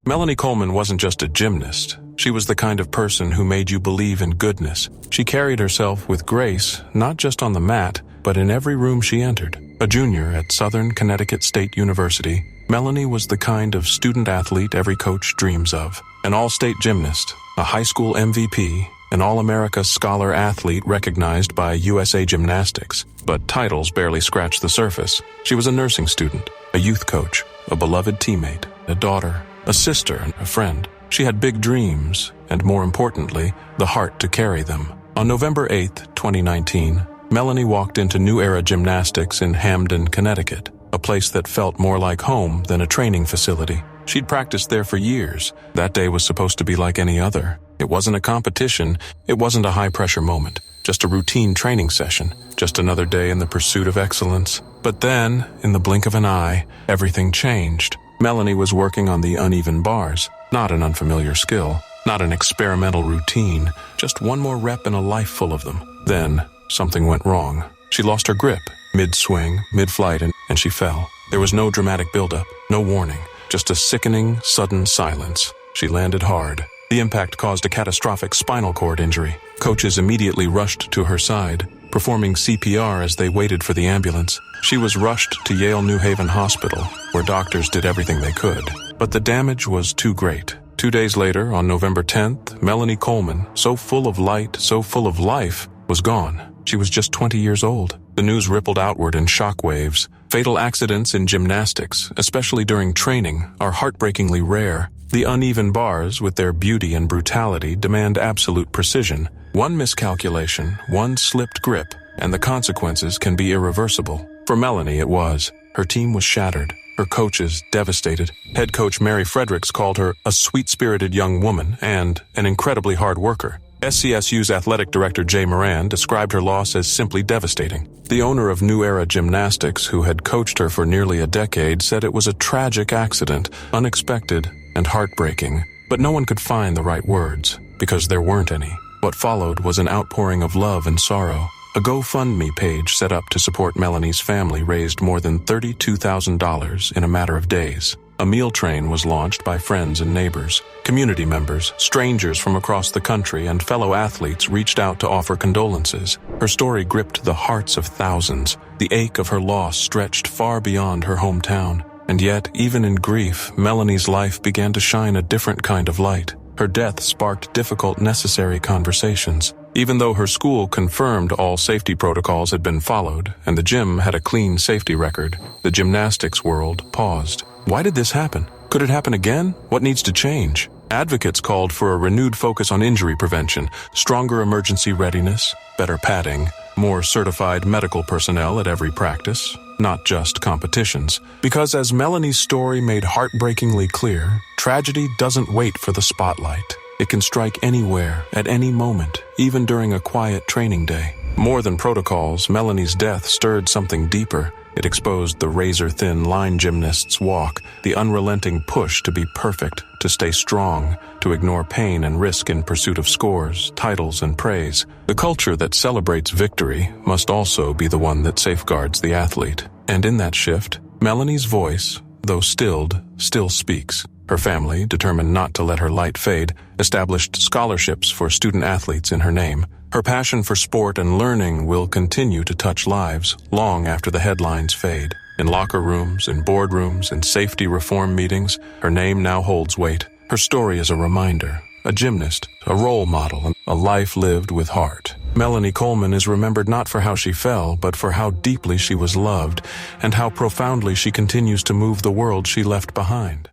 Melanie Coleman wasn't just a gymnast. She was the kind of person who made you believe in goodness. She carried herself with grace, not just on the mat, but in every room she entered. A junior at Southern Connecticut State University, Melanie was the kind of student-athlete every coach dreams of. An all-state gymnast, a high school MVP, an All-America Scholar athlete recognized by USA Gymnastics. But titles barely scratched the surface. She was a nursing student, a youth coach, a beloved teammate, a daughter, a sister, and a friend. She had big dreams, and more importantly, the heart to carry them. On November 8, 2019, Melanie walked into New Era Gymnastics in Hamden, Connecticut, a place that felt more like home than a training facility. She'd practiced there for years. That day was supposed to be like any other. It wasn't a competition, it wasn't a high-pressure moment, just a routine training session, just another day in the pursuit of excellence. But then, in the blink of an eye, everything changed. Melanie was working on the uneven bars, not an unfamiliar skill, not an experimental routine, just one more rep in a life full of them. Then, something went wrong. She lost her grip, mid-swing, mid-flight, and she fell. There was no dramatic buildup, no warning, just a sickening, sudden silence. She landed hard. The impact caused a catastrophic spinal cord injury. Coaches immediately rushed to her side, performing CPR as they waited for the ambulance. She was rushed to Yale New Haven Hospital, where doctors did everything they could. But the damage was too great. 2 days later, on November 10th, Melanie Coleman, so full of light, so full of life, was gone. She was just 20 years old. The news rippled outward in shockwaves. Fatal accidents in gymnastics, especially during training, are heartbreakingly rare. The uneven bars, with their beauty and brutality, demand absolute precision. One miscalculation, one slipped grip, and the consequences can be irreversible. For Melanie, it was. Her team was shattered, her coaches devastated. Head coach Mary Fredericks called her a sweet-spirited young woman and an incredibly hard worker. SCSU's athletic director Jay Moran described her loss as simply devastating. The owner of New Era Gymnastics, who had coached her for nearly a decade, said it was a tragic accident, unexpected and heartbreaking. But no one could find the right words, because there weren't any. What followed was an outpouring of love and sorrow. A GoFundMe page set up to support Melanie's family raised more than $32,000 in a matter of days. A meal train was launched by friends and neighbors. Community members, strangers from across the country, and fellow athletes reached out to offer condolences. Her story gripped the hearts of thousands. The ache of her loss stretched far beyond her hometown. And yet, even in grief, Melanie's life began to shine a different kind of light. Her death sparked difficult, necessary conversations. Even though her school confirmed all safety protocols had been followed, and the gym had a clean safety record, the gymnastics world paused. Why did this happen? Could it happen again? What needs to change? Advocates called for a renewed focus on injury prevention, stronger emergency readiness, better padding, more certified medical personnel at every practice, not just competitions. Because as Melanie's story made heartbreakingly clear, tragedy doesn't wait for the spotlight. It can strike anywhere, at any moment, even during a quiet training day. More than protocols, Melanie's death stirred something deeper. It exposed the razor-thin line gymnast's walk, the unrelenting push to be perfect, to stay strong, to ignore pain and risk in pursuit of scores, titles, and praise. The culture that celebrates victory must also be the one that safeguards the athlete. And in that shift, Melanie's voice, though stilled, still speaks. Her family, determined not to let her light fade, established scholarships for student athletes in her name. Her passion for sport and learning will continue to touch lives long after the headlines fade. In locker rooms, in boardrooms, in safety reform meetings, her name now holds weight. Her story is a reminder, a gymnast, a role model, and a life lived with heart. Melanie Coleman is remembered not for how she fell, but for how deeply she was loved, and how profoundly she continues to move the world she left behind.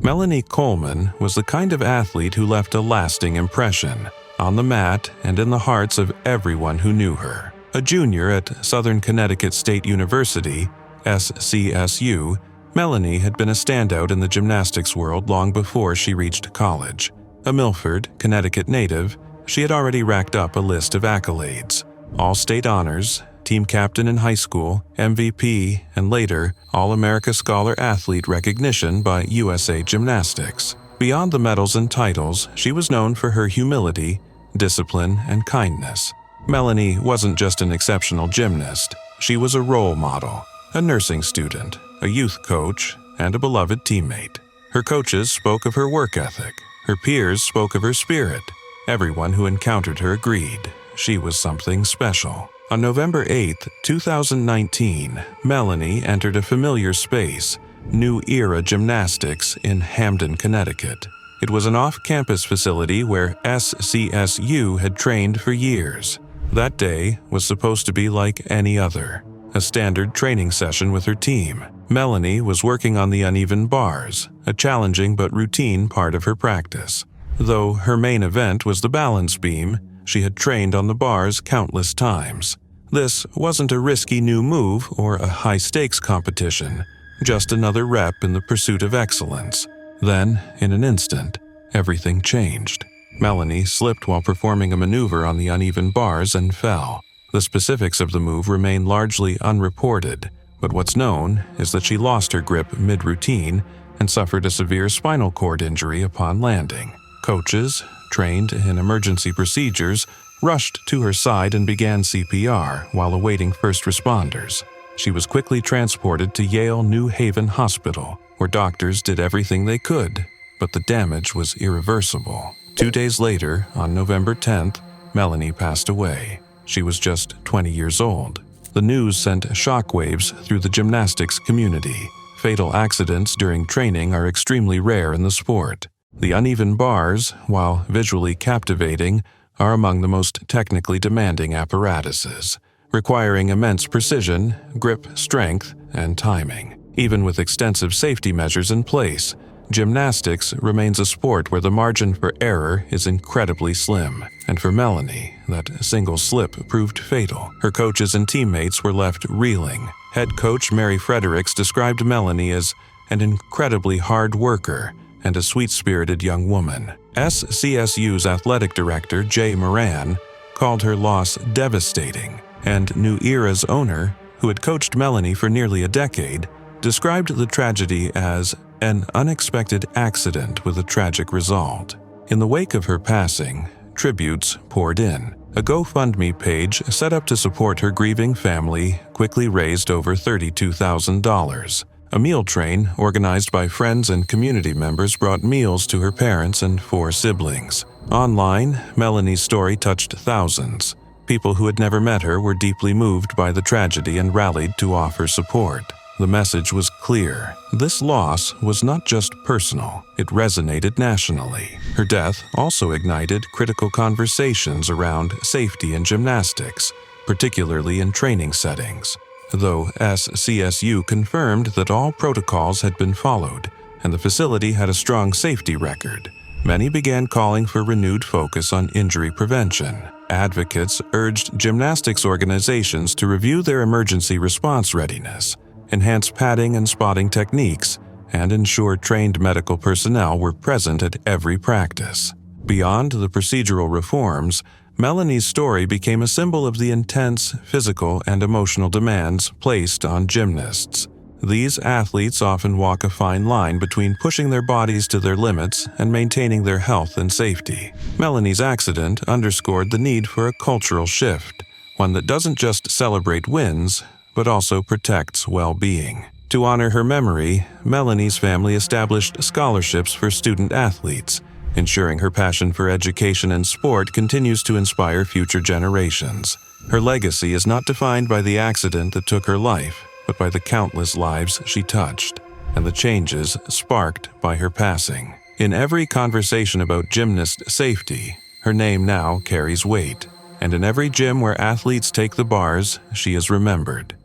Melanie Coleman was the kind of athlete who left a lasting impression, on the mat and in the hearts of everyone who knew her. A junior at Southern Connecticut State University, SCSU, Melanie had been a standout in the gymnastics world long before she reached college. A Milford, Connecticut native, she had already racked up a list of accolades: all-state honors, team captain in high school, MVP, and later, All-America Scholar athlete recognition by USA Gymnastics. Beyond the medals and titles, she was known for her humility, discipline, and kindness. Melanie wasn't just an exceptional gymnast. She was a role model, a nursing student, a youth coach, and a beloved teammate. Her coaches spoke of her work ethic. Her peers spoke of her spirit. Everyone who encountered her agreed she was something special. On November 8, 2019, Melanie entered a familiar space, New Era Gymnastics in Hamden, Connecticut. It was an off-campus facility where SCSU had trained for years. That day was supposed to be like any other, a standard training session with her team. Melanie was working on the uneven bars, a challenging but routine part of her practice. Though her main event was the balance beam, she had trained on the bars countless times. This wasn't a risky new move or a high-stakes competition, just another rep in the pursuit of excellence. Then, in an instant, everything changed. Melanie slipped while performing a maneuver on the uneven bars and fell. The specifics of the move remain largely unreported, but what's known is that she lost her grip mid-routine and suffered a severe spinal cord injury upon landing. Coaches, trained in emergency procedures, rushed to her side and began CPR while awaiting first responders. She was quickly transported to Yale New Haven Hospital, where doctors did everything they could, but the damage was irreversible. 2 days later, on November 10th, Melanie passed away. She was just 20 years old. The news sent shockwaves through the gymnastics community. Fatal accidents during training are extremely rare in the sport. The uneven bars, while visually captivating, are among the most technically demanding apparatuses, requiring immense precision, grip strength, and timing. Even with extensive safety measures in place, gymnastics remains a sport where the margin for error is incredibly slim. And for Melanie, that single slip proved fatal. Her coaches and teammates were left reeling. Head coach Mary Fredericks described Melanie as an incredibly hard worker and a sweet-spirited young woman. SCSU's athletic director, Jay Moran, called her loss devastating, and New Era's owner, who had coached Melanie for nearly a decade, described the tragedy as an unexpected accident with a tragic result. In the wake of her passing, tributes poured in. A GoFundMe page set up to support her grieving family quickly raised over $32,000. A meal train organized by friends and community members brought meals to her parents and 4 siblings. Online, Melanie's story touched thousands. People who had never met her were deeply moved by the tragedy and rallied to offer support. The message was clear. This loss was not just personal, it resonated nationally. Her death also ignited critical conversations around safety in gymnastics, particularly in training settings. Though SCSU confirmed that all protocols had been followed and the facility had a strong safety record, many began calling for renewed focus on injury prevention. Advocates urged gymnastics organizations to review their emergency response readiness, enhance padding and spotting techniques, and ensure trained medical personnel were present at every practice. Beyond the procedural reforms, Melanie's story became a symbol of the intense physical and emotional demands placed on gymnasts. These athletes often walk a fine line between pushing their bodies to their limits and maintaining their health and safety. Melanie's accident underscored the need for a cultural shift, one that doesn't just celebrate wins, but also protects well-being. To honor her memory, Melanie's family established scholarships for student athletes, ensuring her passion for education and sport continues to inspire future generations. Her legacy is not defined by the accident that took her life, but by the countless lives she touched, and the changes sparked by her passing. In every conversation about gymnast safety, her name now carries weight, and in every gym where athletes take the bars, she is remembered.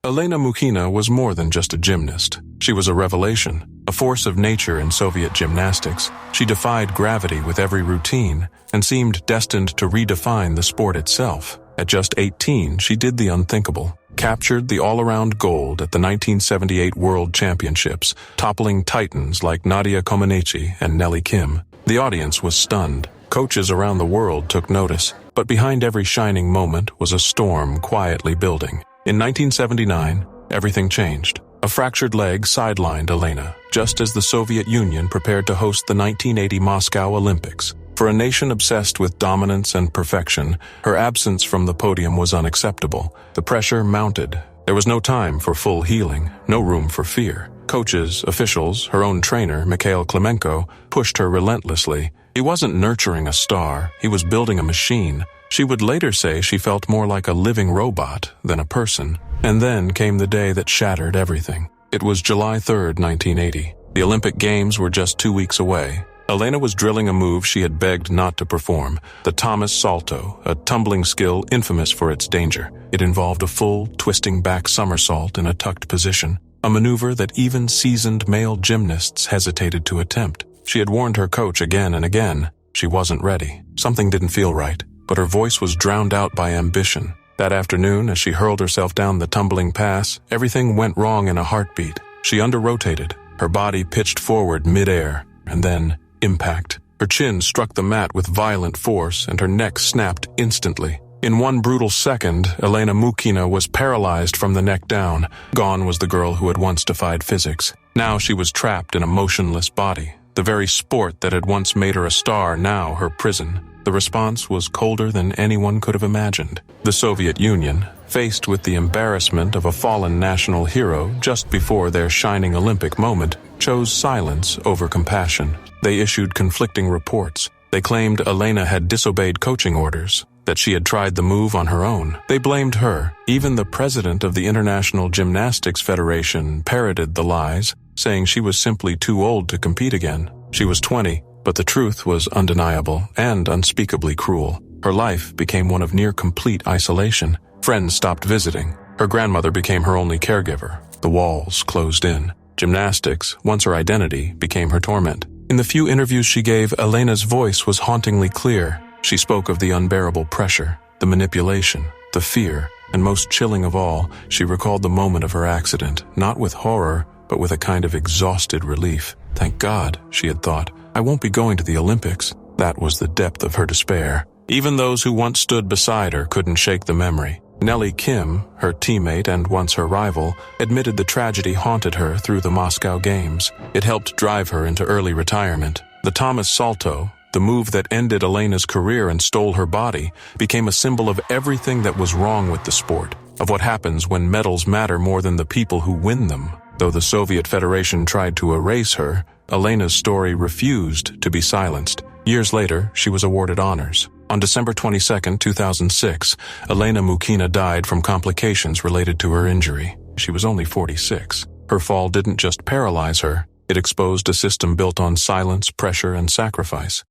Elena Mukhina was more than just a gymnast. She was a revelation, a force of nature in Soviet gymnastics. She defied gravity with every routine and seemed destined to redefine the sport itself. At just 18, she did the unthinkable, captured the all-around gold at the 1978 World Championships, toppling titans like Nadia Comaneci and Nellie Kim. The audience was stunned. Coaches around the world took notice, but behind every shining moment was a storm quietly building. In 1979, everything changed. A fractured leg sidelined Elena, just as the Soviet Union prepared to host the 1980 Moscow Olympics. For a nation obsessed with dominance and perfection, her absence from the podium was unacceptable. The pressure mounted. There was no time for full healing, no room for fear. Coaches, officials, her own trainer, Mikhail Klemenko, pushed her relentlessly. He wasn't nurturing a star, he was building a machine. She would later say she felt more like a living robot than a person. And then came the day that shattered everything. It was July 3rd, 1980. The Olympic Games were just 2 weeks away. Elena was drilling a move she had begged not to perform, the Thomas Salto, a tumbling skill infamous for its danger. It involved a full, twisting back somersault in a tucked position, a maneuver that even seasoned male gymnasts hesitated to attempt. She had warned her coach again and again. She wasn't ready. Something didn't feel right, but her voice was drowned out by ambition. That afternoon, as she hurled herself down the tumbling pass, everything went wrong in a heartbeat. She under-rotated, her body pitched forward mid-air, and then impact. Her chin struck the mat with violent force, and her neck snapped instantly. In one brutal second, Elena Mukhina was paralyzed from the neck down. Gone was the girl who had once defied physics. Now she was trapped in a motionless body. The very sport that had once made her a star, now her prison. The response was colder than anyone could have imagined. The Soviet Union, faced with the embarrassment of a fallen national hero just before their shining Olympic moment, chose silence over compassion. They issued conflicting reports. They claimed Elena had disobeyed coaching orders, that she had tried the move on her own. They blamed her. Even the president of the International Gymnastics Federation parroted the lies, saying she was simply too old to compete again. She was 20, but the truth was undeniable and unspeakably cruel. Her life became one of near-complete isolation. Friends stopped visiting. Her grandmother became her only caregiver. The walls closed in. Gymnastics, once her identity, became her torment. In the few interviews she gave, Elena's voice was hauntingly clear. She spoke of the unbearable pressure, the manipulation, the fear, and most chilling of all, she recalled the moment of her accident, not with horror, but with a kind of exhausted relief. Thank God, she had thought, I won't be going to the Olympics. That was the depth of her despair. Even those who once stood beside her couldn't shake the memory. Nellie Kim, her teammate and once her rival, admitted the tragedy haunted her through the Moscow Games. It helped drive her into early retirement. The Thomas Salto, the move that ended Elena's career and stole her body, became a symbol of everything that was wrong with the sport, of what happens when medals matter more than the people who win them. Though the Soviet Federation tried to erase her, Elena's story refused to be silenced. Years later, she was awarded honors. On December 22, 2006, Elena Mukhina died from complications related to her injury. She was only 46. Her fall didn't just paralyze her, it exposed a system built on silence, pressure, and sacrifice.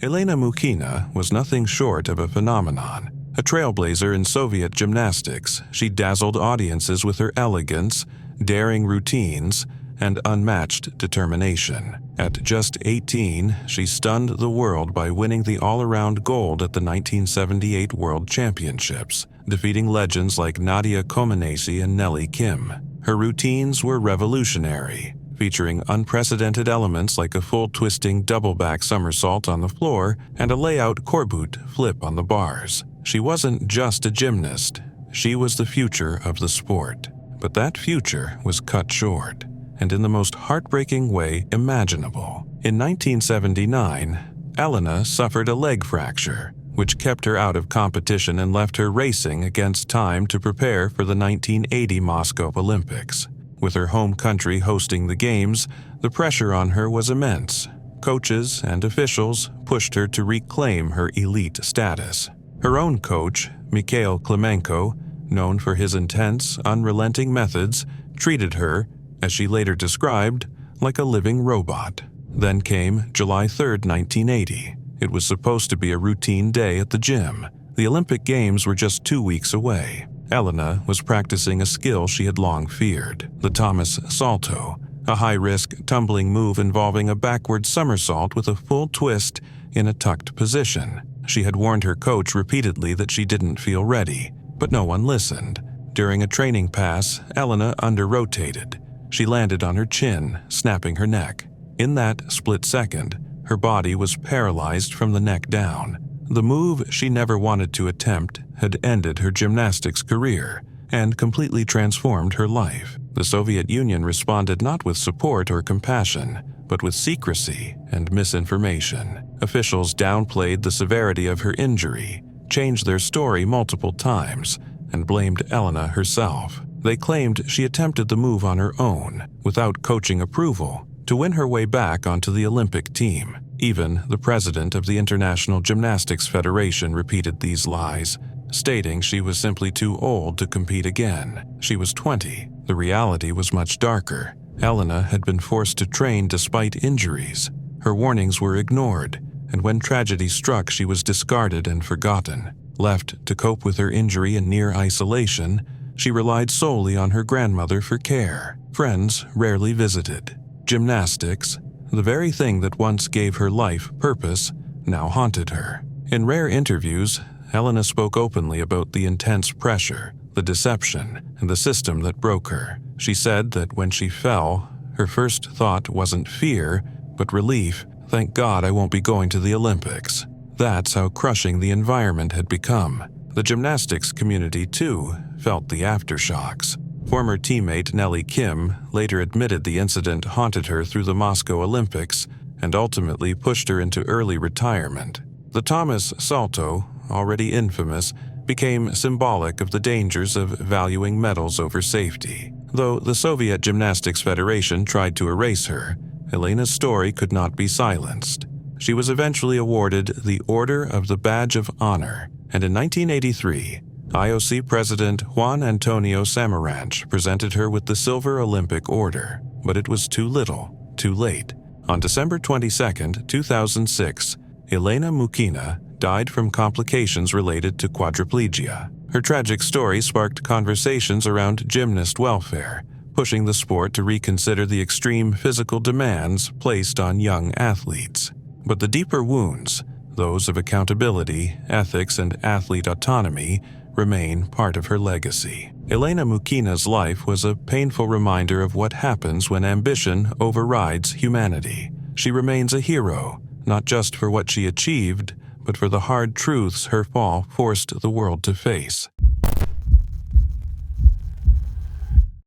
Elena Mukhina was nothing short of a phenomenon. A trailblazer in Soviet gymnastics, she dazzled audiences with her elegance, daring routines, and unmatched determination. At just 18, she stunned the world by winning the all-around gold at the 1978 World Championships, defeating legends like Nadia Comaneci and Nellie Kim. Her routines were revolutionary, featuring unprecedented elements like a full twisting double-back somersault on the floor and a layout corboot flip on the bars. She wasn't just a gymnast, she was the future of the sport. But that future was cut short, and in the most heartbreaking way imaginable. In 1979, Elena suffered a leg fracture, which kept her out of competition and left her racing against time to prepare for the 1980 Moscow Olympics. With her home country hosting the Games, the pressure on her was immense. Coaches and officials pushed her to reclaim her elite status. Her own coach, Mikhail Klemenko, known for his intense, unrelenting methods, treated her, as she later described, like a living robot. Then came July 3, 1980. It was supposed to be a routine day at the gym. The Olympic Games were just 2 weeks away. Elena was practicing a skill she had long feared, the Thomas Salto, a high-risk tumbling move involving a backward somersault with a full twist in a tucked position. She had warned her coach repeatedly that she didn't feel ready, but no one listened. During a training pass, Elena under-rotated. She landed on her chin, snapping her neck. In that split second, her body was paralyzed from the neck down. The move she never wanted to attempt had ended her gymnastics career and completely transformed her life. The Soviet Union responded not with support or compassion, but but with secrecy and misinformation. Officials downplayed the severity of her injury, changed their story multiple times, and blamed Elena herself. They claimed she attempted the move on her own, without coaching approval, to win her way back onto the Olympic team. Even the president of the International Gymnastics Federation repeated these lies, stating she was simply too old to compete again. She was 20. The reality was much darker. Elena had been forced to train despite injuries. Her warnings were ignored, and when tragedy struck, she was discarded and forgotten. Left to cope with her injury in near isolation, she relied solely on her grandmother for care. Friends rarely visited. Gymnastics, the very thing that once gave her life purpose, now haunted her. In rare interviews, Elena spoke openly about the intense pressure, the deception, and the system that broke her. She said that when she fell, her first thought wasn't fear, but relief. Thank God I won't be going to the Olympics. That's how crushing the environment had become. The gymnastics community, too, felt the aftershocks. Former teammate Nellie Kim later admitted the incident haunted her through the Moscow Olympics and ultimately pushed her into early retirement. The Thomas Salto, already infamous, became symbolic of the dangers of valuing medals over safety. Though the Soviet Gymnastics Federation tried to erase her, Elena's story could not be silenced. She was eventually awarded the Order of the Badge of Honor, and in 1983, IOC President Juan Antonio Samaranch presented her with the Silver Olympic Order. But it was too little, too late. On December 22, 2006, Elena Mukhina died from complications related to quadriplegia. Her tragic story sparked conversations around gymnast welfare, pushing the sport to reconsider the extreme physical demands placed on young athletes. But the deeper wounds, those of accountability, ethics, and athlete autonomy, remain part of her legacy. Elena Mukhina's life was a painful reminder of what happens when ambition overrides humanity. She remains a hero, not just for what she achieved, but for the hard truths her fall forced the world to face.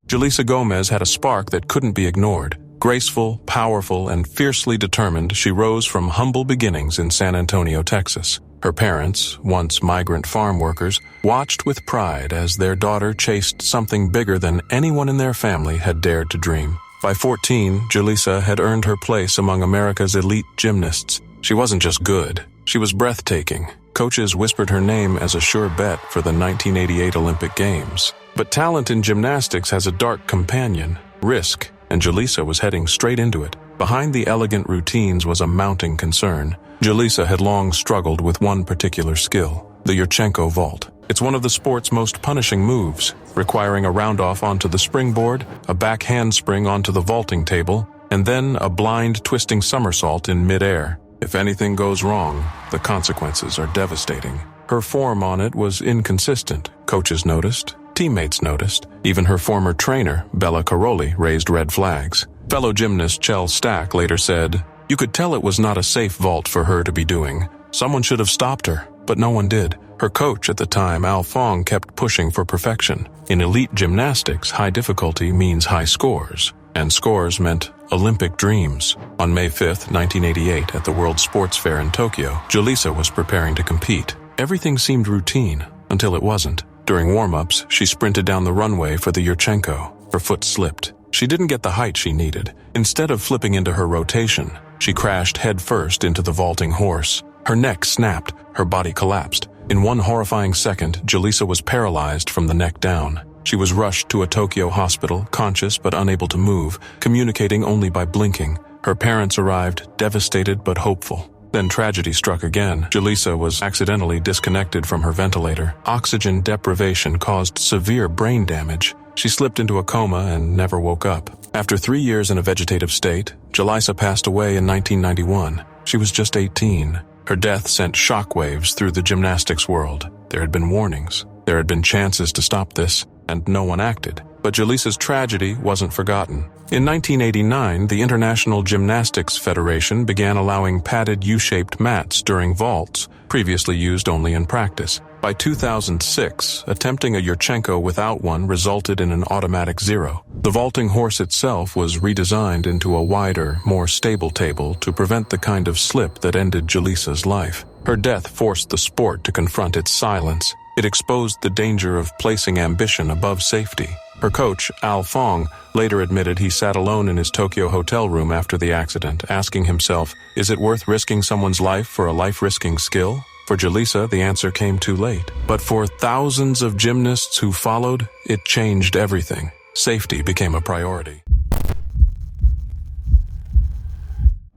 Jalisa Gomez had a spark that couldn't be ignored. Graceful, powerful, and fiercely determined, she rose from humble beginnings in San Antonio, Texas. Her parents, once migrant farm workers, watched with pride as their daughter chased something bigger than anyone in their family had dared to dream. By 14, Jalisa had earned her place among America's elite gymnasts. She wasn't just good, she was breathtaking. Coaches whispered her name as a sure bet for the 1988 Olympic Games. But talent in gymnastics has a dark companion, risk, and Jalisa was heading straight into it. Behind the elegant routines was a mounting concern. Jalisa had long struggled with one particular skill, the Yurchenko vault. It's one of the sport's most punishing moves, requiring a round-off onto the springboard, a back handspring onto the vaulting table, and then a blind twisting somersault in midair. If anything goes wrong, the consequences are devastating. Her form on it was inconsistent. Coaches noticed, teammates noticed. Even her former trainer, Bella Caroli, raised red flags. Fellow gymnast Chell Stack later said, "You could tell it was not a safe vault for her to be doing. Someone should have stopped her, but no one did." Her coach at the time, Al Fong, kept pushing for perfection. In elite gymnastics, high difficulty means high scores, and scores meant Olympic dreams. On May 5, 1988, at the World Sports Fair in Tokyo, Jalisa was preparing to compete. Everything seemed routine, until it wasn't. During warm-ups, she sprinted down the runway for the Yurchenko. Her foot slipped. She didn't get the height she needed. Instead of flipping into her rotation, she crashed headfirst into the vaulting horse. Her neck snapped, her body collapsed. In one horrifying second, Jalisa was paralyzed from the neck down. She was rushed to a Tokyo hospital, conscious but unable to move, communicating only by blinking. Her parents arrived, devastated but hopeful. Then tragedy struck again. Jalisa was accidentally disconnected from her ventilator. Oxygen deprivation caused severe brain damage. She slipped into a coma and never woke up. After 3 years in a vegetative state, Jalisa passed away in 1991. She was just 18. Her death sent shockwaves through the gymnastics world. There had been warnings. There had been chances to stop this, and no one acted. But Jalisa's tragedy wasn't forgotten. In 1989, the International Gymnastics Federation began allowing padded U-shaped mats during vaults, previously used only in practice. By 2006, attempting a Yurchenko without one resulted in an automatic zero. The vaulting horse itself was redesigned into a wider, more stable table to prevent the kind of slip that ended Jalisa's life. Her death forced the sport to confront its silence. It exposed the danger of placing ambition above safety. Her coach, Al Fong, later admitted he sat alone in his Tokyo hotel room after the accident, asking himself, is it worth risking someone's life for a life-risking skill? For Jalisa, the answer came too late. But for thousands of gymnasts who followed, it changed everything. Safety became a priority.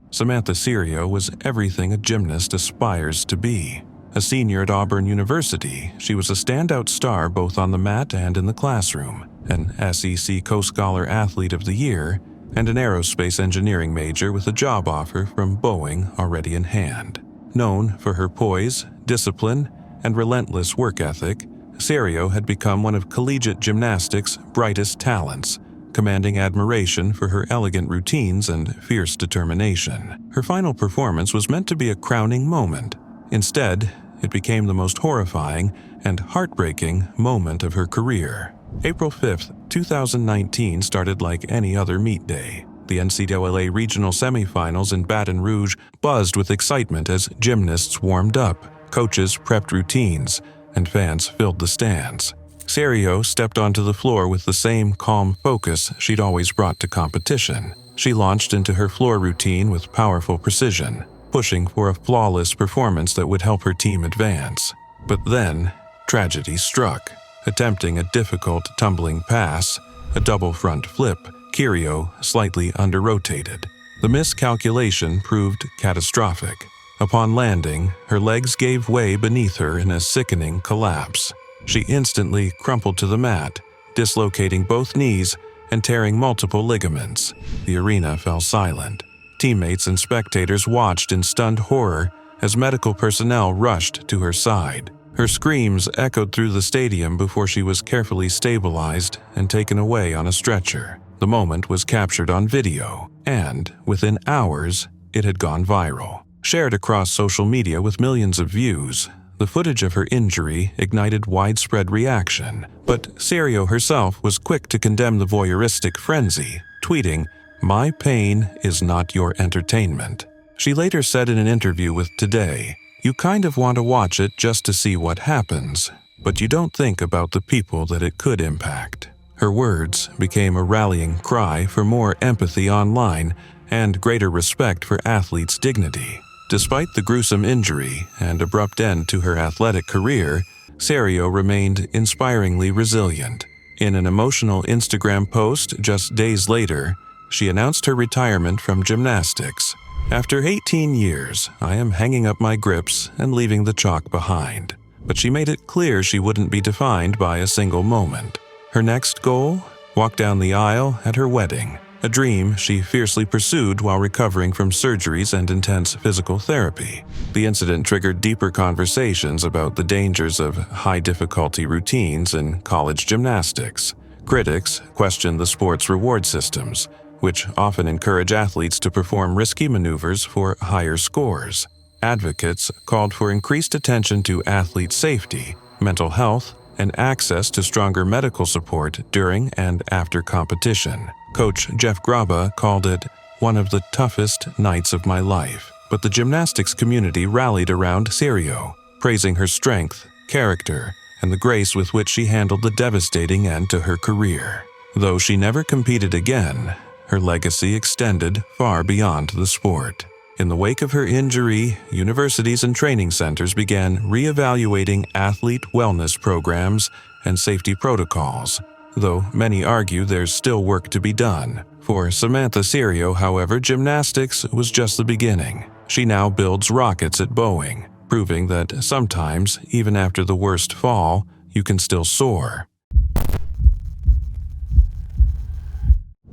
Samantha Cerio was everything a gymnast aspires to be. A senior at Auburn University, she was a standout star both on the mat and in the classroom, an SEC Co-Scholar Athlete of the Year, and an aerospace engineering major with a job offer from Boeing already in hand. Known for her poise, discipline, and relentless work ethic, Cerio had become one of collegiate gymnastics' brightest talents, commanding admiration for her elegant routines and fierce determination. Her final performance was meant to be a crowning moment. Instead, it became the most horrifying and heartbreaking moment of her career. April 5, 2019 started like any other meet day. The NCAA regional semifinals in Baton Rouge buzzed with excitement as gymnasts warmed up, coaches prepped routines, and fans filled the stands. Cerio stepped onto the floor with the same calm focus she'd always brought to competition. She launched into her floor routine with powerful precision, pushing for a flawless performance that would help her team advance. But then, tragedy struck. Attempting a difficult tumbling pass, a double front flip, Cerio slightly under-rotated. The miscalculation proved catastrophic. Upon landing, her legs gave way beneath her in a sickening collapse. She instantly crumpled to the mat, dislocating both knees and tearing multiple ligaments. The arena fell silent. Teammates and spectators watched in stunned horror as medical personnel rushed to her side. Her screams echoed through the stadium before she was carefully stabilized and taken away on a stretcher. The moment was captured on video, and within hours, it had gone viral. Shared across social media with millions of views, the footage of her injury ignited widespread reaction. But Cerio herself was quick to condemn the voyeuristic frenzy, tweeting, "My pain is not your entertainment." She later said in an interview with Today, "You kind of want to watch it just to see what happens, but you don't think about the people that it could impact." Her words became a rallying cry for more empathy online and greater respect for athletes' dignity. Despite the gruesome injury and abrupt end to her athletic career, Cerio remained inspiringly resilient. In an emotional Instagram post just days later, she announced her retirement from gymnastics. "After 18 years, I am hanging up my grips and leaving the chalk behind." But she made it clear she wouldn't be defined by a single moment. Her next goal? Walk down the aisle at her wedding, a dream she fiercely pursued while recovering from surgeries and intense physical therapy. The incident triggered deeper conversations about the dangers of high-difficulty routines in college gymnastics. Critics questioned the sport's reward systems, which often encourage athletes to perform risky maneuvers for higher scores. Advocates called for increased attention to athlete safety, mental health, and access to stronger medical support during and after competition. Coach Jeff Graba called it one of the toughest nights of my life. But the gymnastics community rallied around Cerio, praising her strength, character, and the grace with which she handled the devastating end to her career. Though she never competed again, her legacy extended far beyond the sport. In the wake of her injury, universities and training centers began reevaluating athlete wellness programs and safety protocols, though many argue there's still work to be done. For Samantha Cerio, however, gymnastics was just the beginning. She now builds rockets at Boeing, proving that sometimes, even after the worst fall, you can still soar.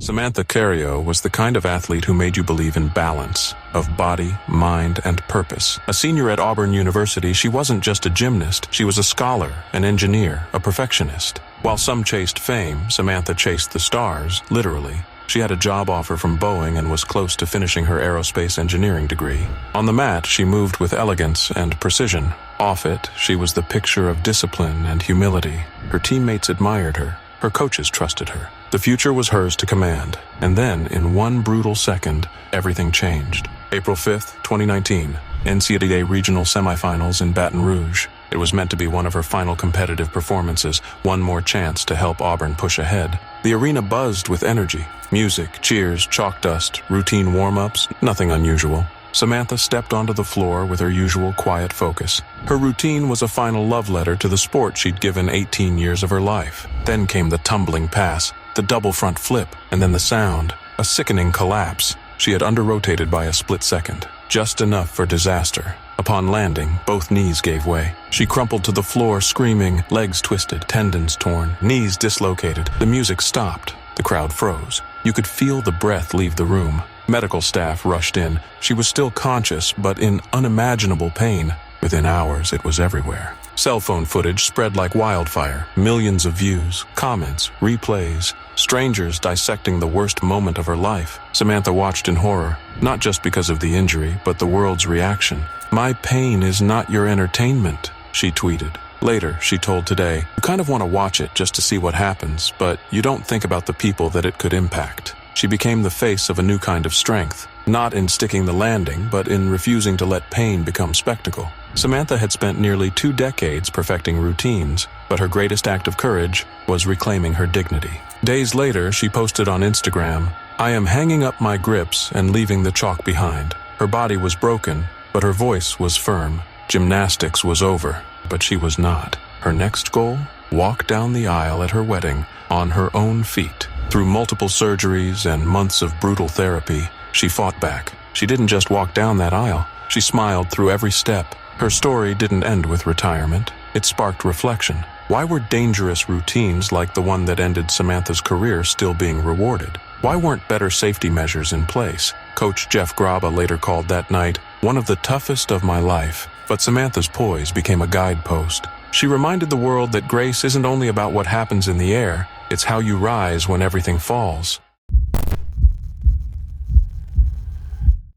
Samantha Cerio was the kind of athlete who made you believe in balance of body, mind, and purpose. A senior at Auburn University, she wasn't just a gymnast, she was a scholar, an engineer, a perfectionist. While some chased fame, Samantha chased the stars, literally. She had a job offer from Boeing and was close to finishing her aerospace engineering degree. On the mat, she moved with elegance and precision. Off it, she was the picture of discipline and humility. Her teammates admired her. Her coaches trusted her. The future was hers to command. And then, in one brutal second, everything changed. April 5th, 2019, NCAA Regional Semifinals in Baton Rouge. It was meant to be one of her final competitive performances, one more chance to help Auburn push ahead. The arena buzzed with energy. Music, cheers, chalk dust, routine warm-ups, nothing unusual. Samantha stepped onto the floor with her usual quiet focus. Her routine was a final love letter to the sport she'd given 18 years of her life. Then came the tumbling pass, the double front flip, and then the sound, a sickening collapse. She had under-rotated by a split second, just enough for disaster. Upon landing, both knees gave way. She crumpled to the floor, screaming, legs twisted, tendons torn, knees dislocated. The music stopped. The crowd froze. You could feel the breath leave the room. Medical staff rushed in. She was still conscious, but in unimaginable pain. Within hours, it was everywhere. Cell phone footage spread like wildfire. Millions of views, comments, replays, strangers dissecting the worst moment of her life. Samantha watched in horror, not just because of the injury, but the world's reaction. "My pain is not your entertainment," she tweeted. Later, she told Today, "You kind of want to watch it just to see what happens, but you don't think about the people that it could impact." She became the face of a new kind of strength, not in sticking the landing, but in refusing to let pain become spectacle. Samantha had spent nearly 2 decades perfecting routines, but her greatest act of courage was reclaiming her dignity. Days later, she posted on Instagram, "I am hanging up my grips and leaving the chalk behind." Her body was broken, but her voice was firm. Gymnastics was over, but she was not. Her next goal? Walk down the aisle at her wedding on her own feet. Through multiple surgeries and months of brutal therapy, she fought back. She didn't just walk down that aisle. She smiled through every step. Her story didn't end with retirement. It sparked reflection. Why were dangerous routines like the one that ended Samantha's career still being rewarded? Why weren't better safety measures in place? Coach Jeff Graba later called that night one of the toughest of my life. But Samantha's poise became a guidepost. She reminded the world that grace isn't only about what happens in the air, it's how you rise when everything falls.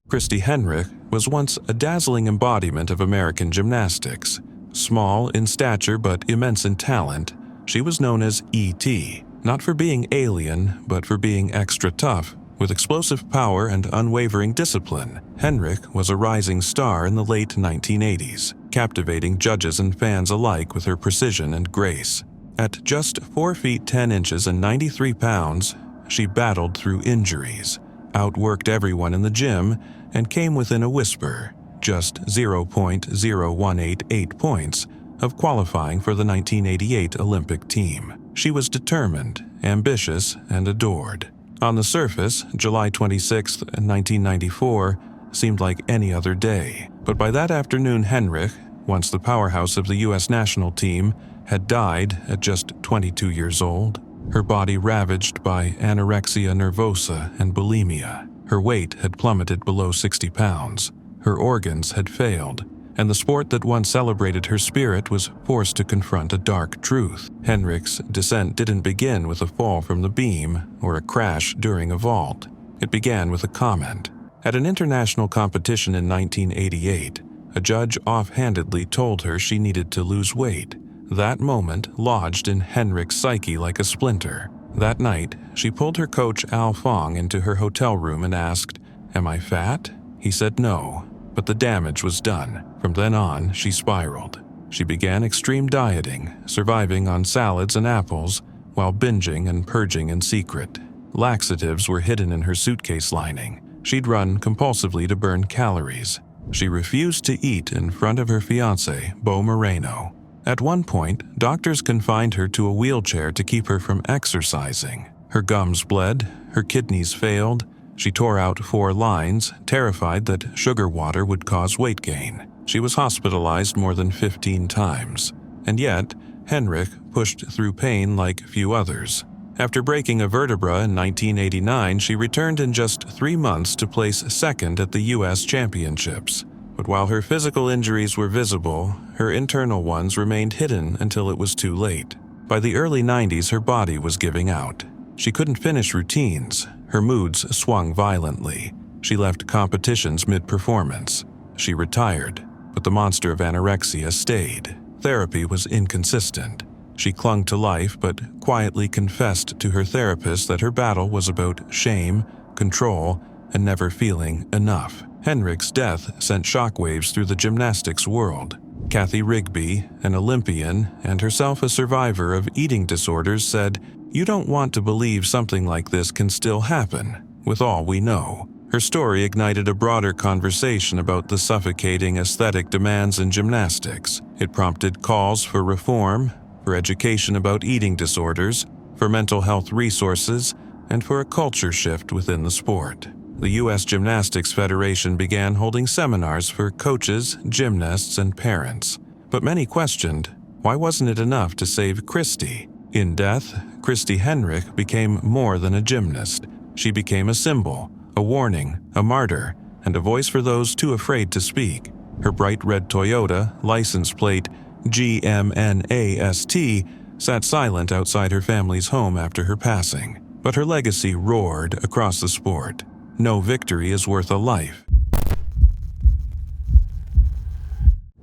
Christy Henrich was once a dazzling embodiment of American gymnastics. Small in stature but immense in talent, she was known as E.T., not for being alien, but for being extra tough. With explosive power and unwavering discipline, Henrich was a rising star in the late 1980s, captivating judges and fans alike with her precision and grace. At just 4 feet 10 inches and 93 pounds, she battled through injuries, outworked everyone in the gym, and came within a whisper, just 0.0188 points, of qualifying for the 1988 Olympic team. She was determined, ambitious, and adored. On the surface, July 26, 1994, seemed like any other day. But by that afternoon, Henrich, once the powerhouse of the U.S. national team, had died at just 22 years old. Her body ravaged by anorexia nervosa and bulimia. Her weight had plummeted below 60 pounds. Her organs had failed, and the sport that once celebrated her spirit was forced to confront a dark truth. Henrich's descent didn't begin with a fall from the beam or a crash during a vault. It began with a comment. At an international competition in 1988, a judge offhandedly told her she needed to lose weight. That moment lodged in Henrich's psyche like a splinter. That night, she pulled her coach Al Fong into her hotel room and asked, "Am I fat?" He said no, but the damage was done. From then on, she spiraled. She began extreme dieting, surviving on salads and apples, while binging and purging in secret. Laxatives were hidden in her suitcase lining. She'd run compulsively to burn calories. She refused to eat in front of her fiancé, Bo Moreno. At one point, doctors confined her to a wheelchair to keep her from exercising. Her gums bled, her kidneys failed. She tore out 4 lines, terrified that sugar water would cause weight gain. She was hospitalized more than 15 times. And yet, Henrich pushed through pain like few others. After breaking a vertebra in 1989, she returned in just 3 months to place second at the U.S. Championships. But while her physical injuries were visible, her internal ones remained hidden until it was too late. By the early 90s, her body was giving out. She couldn't finish routines. Her moods swung violently. She left competitions mid-performance. She retired, but the monster of anorexia stayed. Therapy was inconsistent. She clung to life but quietly confessed to her therapist that her battle was about shame, control, and never feeling enough. Henrich's death sent shockwaves through the gymnastics world. Kathy Rigby, an Olympian and herself a survivor of eating disorders, said, "You don't want to believe something like this can still happen, with all we know." Her story ignited a broader conversation about the suffocating aesthetic demands in gymnastics. It prompted calls for reform, for education about eating disorders, for mental health resources, and for a culture shift within the sport. The U.S. Gymnastics Federation began holding seminars for coaches, gymnasts, and parents. But many questioned, why wasn't it enough to save Christy? In death, Christy Henrich became more than a gymnast. She became a symbol, a warning, a martyr, and a voice for those too afraid to speak. Her bright red Toyota, license plate GMNAST, sat silent outside her family's home after her passing. But her legacy roared across the sport. No victory is worth a life.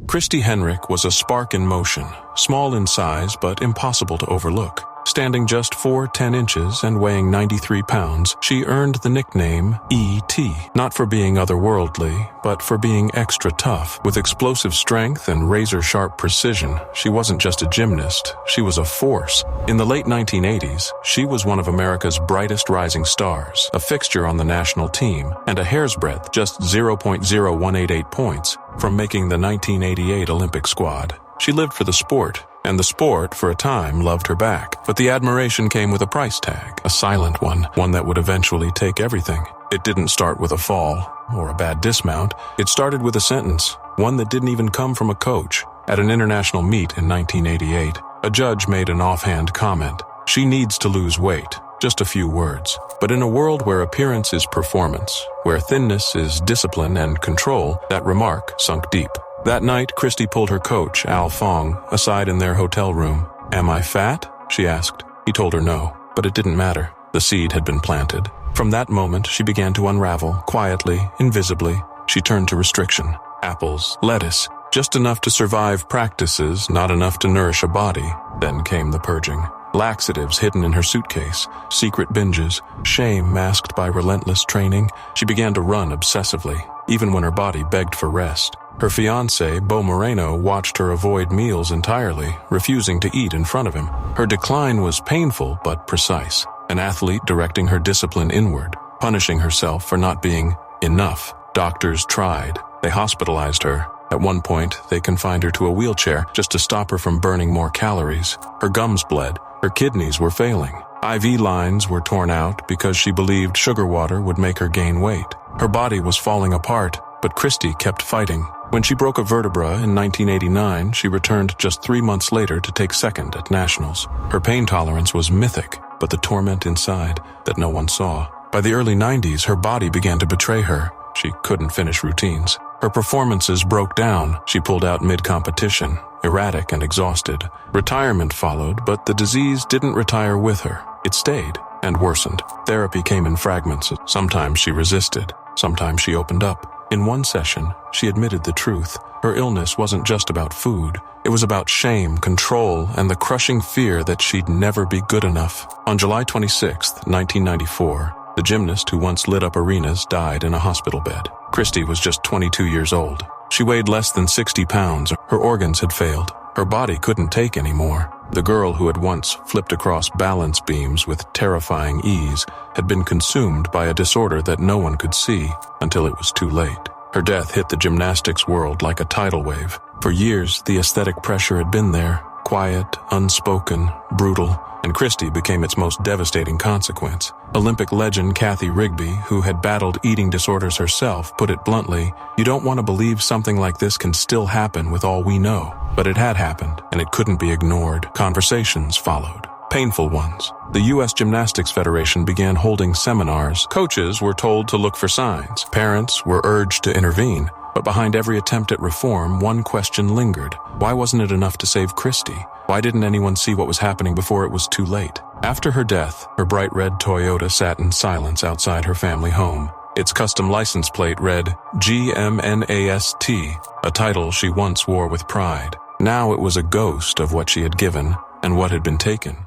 Christy Henrich was a spark in motion, small in size but impossible to overlook. Standing just 4'10" and weighing 93 pounds, she earned the nickname E.T., not for being otherworldly, but for being extra tough. With explosive strength and razor-sharp precision, she wasn't just a gymnast, she was a force. In the late 1980s, she was one of America's brightest rising stars, a fixture on the national team, and a hair's breadth, just 0.0188 points, from making the 1988 Olympic squad. She lived for the sport, and the sport, for a time, loved her back. But the admiration came with a price tag, a silent one that would eventually take everything. It didn't start with a fall or a bad dismount. It started with a sentence, one that didn't even come from a coach. At an international meet in 1988, a judge made an offhand comment. "She needs to lose weight." Just a few words. But in a world where appearance is performance, where thinness is discipline and control, that remark sunk deep. That night, Christy pulled her coach, Al Fong, aside in their hotel room. "Am I fat?" she asked. He told her no, but it didn't matter. The seed had been planted. From that moment, she began to unravel, quietly, invisibly. She turned to restriction. Apples, lettuce, just enough to survive practices, not enough to nourish a body. Then came the purging. Laxatives hidden in her suitcase, secret binges, shame masked by relentless training. She began to run obsessively, even when her body begged for rest. Her fiancé, Bo Moreno, watched her avoid meals entirely, refusing to eat in front of him. Her decline was painful but precise, an athlete directing her discipline inward, punishing herself for not being enough. Doctors tried. They hospitalized her. At one point, they confined her to a wheelchair just to stop her from burning more calories. Her gums bled. Her kidneys were failing. IV lines were torn out because she believed sugar water would make her gain weight. Her body was falling apart, but Christy kept fighting. When she broke a vertebra in 1989, she returned just 3 months later to take second at nationals. Her pain tolerance was mythic, but the torment inside that no one saw. By the early 90s, her body began to betray her. She couldn't finish routines. Her performances broke down. She pulled out mid-competition, erratic and exhausted. Retirement followed, but the disease didn't retire with her. It stayed and worsened. Therapy came in fragments. Sometimes she resisted. Sometimes she opened up. In one session, she admitted the truth. Her illness wasn't just about food. It was about shame, control, and the crushing fear that she'd never be good enough. On July 26, 1994, the gymnast who once lit up arenas died in a hospital bed. Christy was just 22 years old. She weighed less than 60 pounds. Her organs had failed. Her body couldn't take anymore. The girl who had once flipped across balance beams with terrifying ease had been consumed by a disorder that no one could see until it was too late. Her death hit the gymnastics world like a tidal wave. For years, the aesthetic pressure had been there, quiet, unspoken, brutal, and Christy became its most devastating consequence. Olympic legend Kathy Rigby, who had battled eating disorders herself, put it bluntly, "You don't want to believe something like this can still happen with all we know." But it had happened, and it couldn't be ignored. Conversations followed. Painful ones. The U.S. Gymnastics Federation began holding seminars. Coaches were told to look for signs. Parents were urged to intervene. But behind every attempt at reform, one question lingered. Why wasn't it enough to save Christy? Why didn't anyone see what was happening before it was too late? After her death, her bright red Toyota sat in silence outside her family home. Its custom license plate read Gymnast, a title she once wore with pride. Now it was a ghost of what she had given and what had been taken.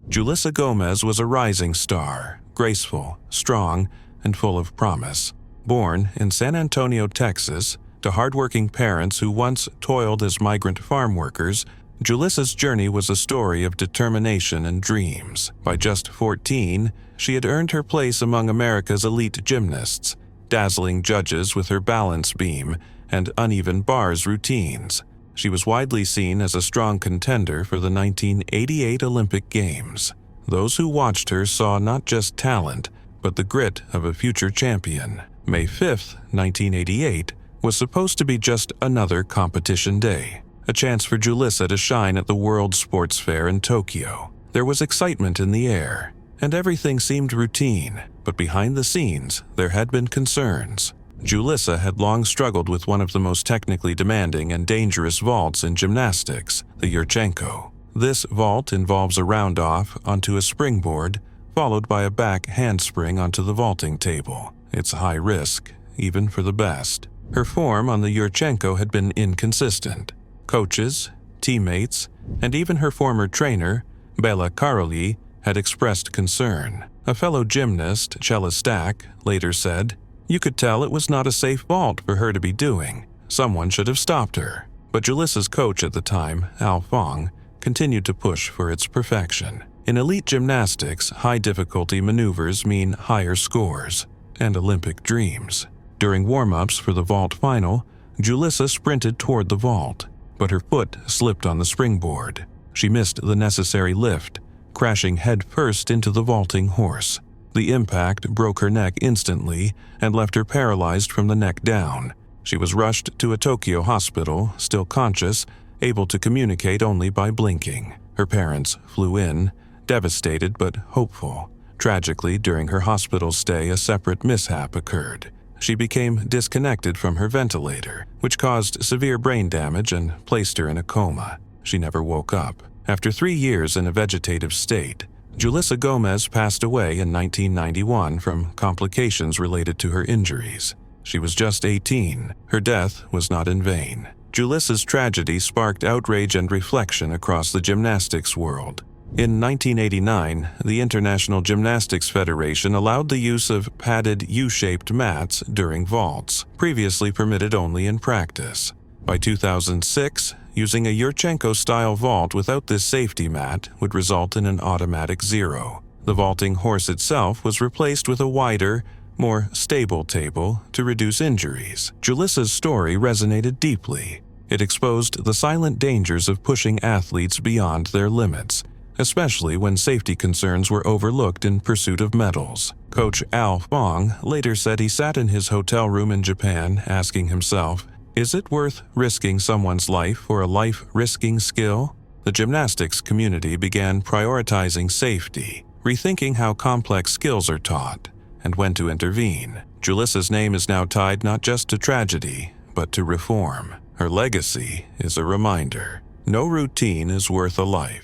Jalisa Gomez was a rising star, graceful, strong, and full of promise. Born in San Antonio, Texas, to hardworking parents who once toiled as migrant farm workers, Jalisa's journey was a story of determination and dreams. By just 14, she had earned her place among America's elite gymnasts, dazzling judges with her balance beam and uneven bars routines. She was widely seen as a strong contender for the 1988 Olympic Games. Those who watched her saw not just talent, but the grit of a future champion. May 5, 1988, was supposed to be just another competition day, a chance for Jalisa to shine at the World Sports Fair in Tokyo. There was excitement in the air, and everything seemed routine, but behind the scenes, there had been concerns. Jalisa had long struggled with one of the most technically demanding and dangerous vaults in gymnastics, the Yurchenko. This vault involves a round-off onto a springboard, followed by a back handspring onto the vaulting table. It's high risk, even for the best. Her form on the Yurchenko had been inconsistent. Coaches, teammates, and even her former trainer, Bela Karolyi, had expressed concern. A fellow gymnast, Jalisa, later said, "You could tell it was not a safe vault for her to be doing. Someone should have stopped her." But Jalisa's coach at the time, Al Fong, continued to push for its perfection. In elite gymnastics, high-difficulty maneuvers mean higher scores and Olympic dreams. During warm-ups for the vault final, Jalisa sprinted toward the vault, but her foot slipped on the springboard. She missed the necessary lift, crashing head-first into the vaulting horse. The impact broke her neck instantly and left her paralyzed from the neck down. She was rushed to a Tokyo hospital, still conscious, able to communicate only by blinking. Her parents flew in, devastated but hopeful. Tragically, during her hospital stay, a separate mishap occurred. She became disconnected from her ventilator, which caused severe brain damage and placed her in a coma. She never woke up. After 3 years in a vegetative state, Jalisa Gomez passed away in 1991 from complications related to her injuries. She was just 18. Her death was not in vain. Jalisa's tragedy sparked outrage and reflection across the gymnastics world. In 1989, the International Gymnastics Federation allowed the use of padded U-shaped mats during vaults, previously permitted only in practice. By 2006, using a Yurchenko-style vault without this safety mat would result in an automatic zero. The vaulting horse itself was replaced with a wider, more stable table to reduce injuries. Jalisa's story resonated deeply. It exposed the silent dangers of pushing athletes beyond their limits, especially when safety concerns were overlooked in pursuit of medals. Coach Al Fong later said he sat in his hotel room in Japan asking himself, "Is it worth risking someone's life for a life-risking skill?" The gymnastics community began prioritizing safety, rethinking how complex skills are taught, and when to intervene. Jalisa's name is now tied not just to tragedy, but to reform. Her legacy is a reminder. No routine is worth a life.